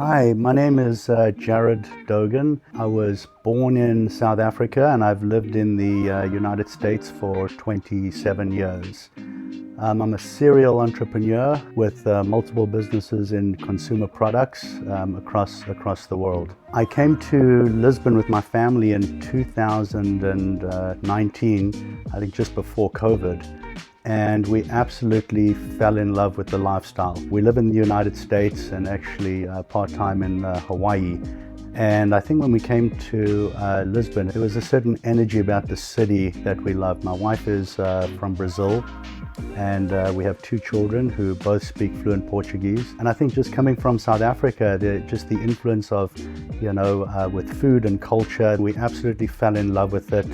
Hi, my name is Jarrod Dogan. I was born in South Africa and I've lived in the United States for 27 years. I'm a serial entrepreneur with multiple businesses in consumer products across the world. I came to Lisbon with my family in 2019, I think just before COVID. And we absolutely fell in love with the lifestyle. We live in the United States and actually part-time in Hawaii. And I think when we came to Lisbon, there was a certain energy about the city that we loved. My wife is from Brazil, and we have two children who both speak fluent Portuguese. And I think just coming from South Africa, just the influence of, with food and culture, we absolutely fell in love with it.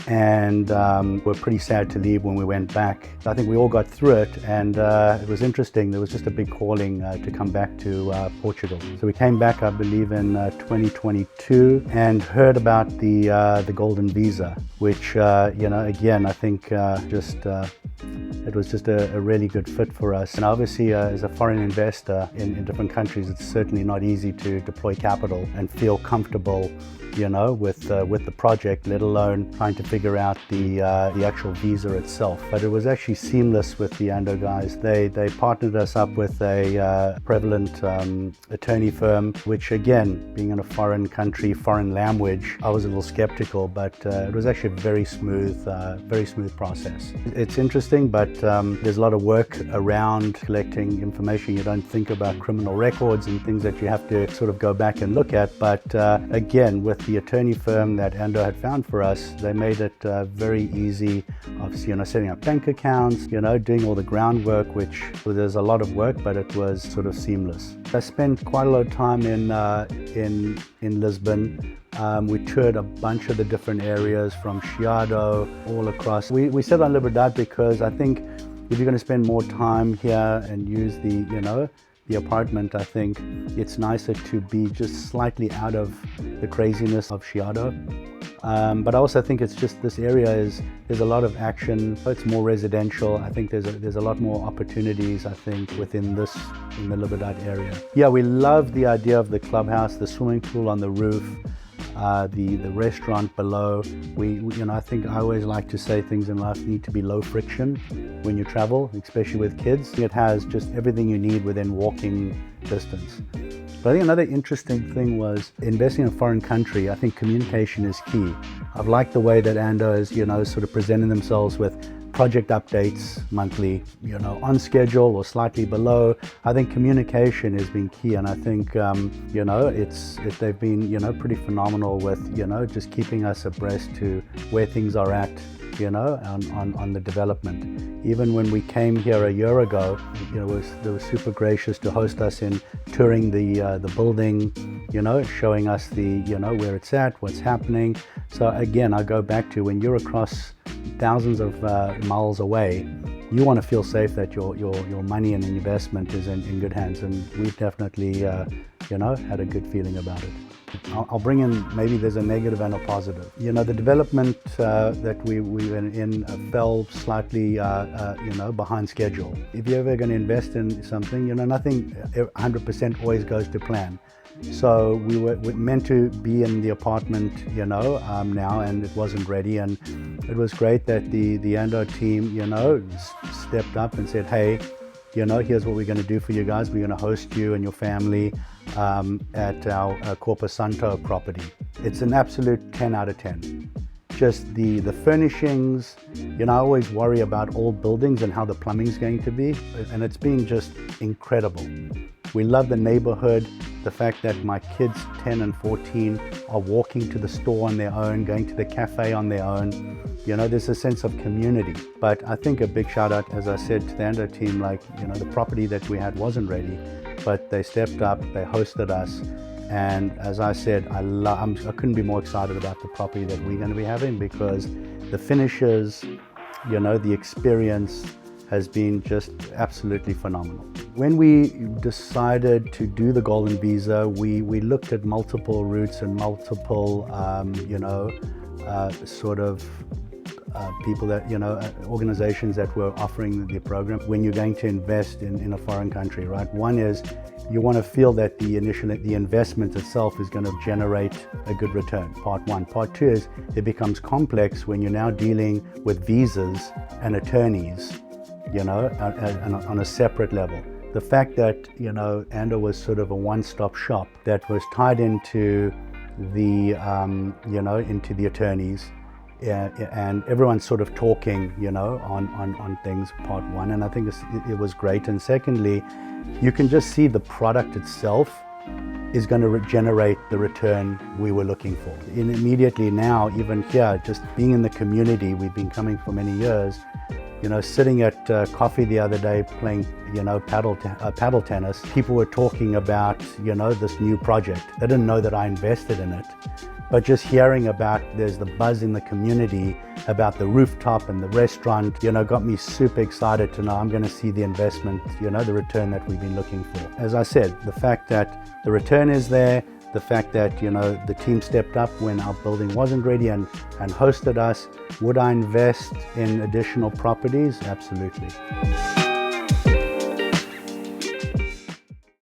And we're pretty sad to leave when we went back. I think we all got through it, and it was interesting. There was just a big calling to come back to Portugal. So we came back, I believe, in 2022 and heard about the Golden Visa, which, again, I think it was just a really good fit for us. And obviously, as a foreign investor in different countries, it's certainly not easy to deploy capital and feel comfortable with the project, let alone trying to figure out the actual visa itself. But it was actually seamless with the Ando guys. They partnered us up with a prevalent attorney firm, which again, being in a foreign country, foreign language, I was a little skeptical, but it was actually a very smooth process. It's interesting, but there's a lot of work around collecting information. You don't think about criminal records and things that you have to sort of go back and look at, but again, with the attorney firm that Ando had found for us, they made it very easy, obviously, setting up bank accounts, doing all the groundwork, which there's a lot of work, but it was sort of seamless. I spent quite a lot of time in Lisbon. We toured a bunch of the different areas from Chiado all across. We settled on Liberdade because I think if you're going to spend more time here and use the apartment, I think it's nicer to be just slightly out of the craziness of Chiado. But I also think it's just this area there's a lot of action. It's more residential. I think there's a lot more opportunities, I think, in the Liberdade area. Yeah, we love the idea of the clubhouse, the swimming pool on the roof, the restaurant below. I think I always like to say things in life need to be low friction when you travel, especially with kids. It has just everything you need within walking distance. But I think another interesting thing was investing in a foreign country. I think communication is key. I've liked the way that Ando is, sort of presenting themselves with project updates monthly, on schedule or slightly below. I think communication has been key, and I think they've been pretty phenomenal with just keeping us abreast to where things are at on the development. Even when we came here a year ago, they were super gracious to host us in touring the building, showing us where it's at, what's happening. So again, I go back to when you're across thousands of miles away, you want to feel safe that your money and investment is in good hands, and we've definitely had a good feeling about it. I'll bring in, maybe there's a negative and a positive. The development that we were in fell slightly behind schedule. If you're ever going to invest in something, nothing 100% always goes to plan. So we were meant to be in the apartment, now, and it wasn't ready. And it was great that the Ando team, stepped up and said, hey, here's what we're going to do for you guys. We're going to host you and your family at our Corpus Santo property. It's an absolute 10 out of 10. Just the furnishings, I always worry about old buildings and how the plumbing's going to be, and it's been just incredible. We love the neighborhood, the fact that my kids 10 and 14 are walking to the store on their own, going to the cafe on their own. There's a sense of community. But I think a big shout out, as I said, to the Ando team, the property that we had wasn't ready, but they stepped up, they hosted us. And as I said, I couldn't be more excited about the property that we're going to be having, because the finishes, the experience has been just absolutely phenomenal. When we decided to do the Golden Visa, we looked at multiple routes and multiple, people that, organizations that were offering the program. When you're going to invest in a foreign country, right? One is you want to feel that the investment itself is going to generate a good return, part one. Part two is it becomes complex when you're now dealing with visas and attorneys, on a separate level. The fact that, Ando was sort of a one-stop shop that was tied into the, into the attorneys, and everyone's sort of talking, on things, part one. And I think it was great. And secondly, you can just see the product itself is going to generate the return we were looking for. And immediately now, even here, just being in the community, we've been coming for many years, sitting at coffee the other day playing, paddle tennis, people were talking about, this new project. They didn't know that I invested in it, but just hearing about there's the buzz in the community about the rooftop and the restaurant, got me super excited to know I'm going to see the investment, the return that we've been looking for. As I said, the fact that the return is there, the fact that, the team stepped up when our building wasn't ready and hosted us. Would I invest in additional properties? Absolutely.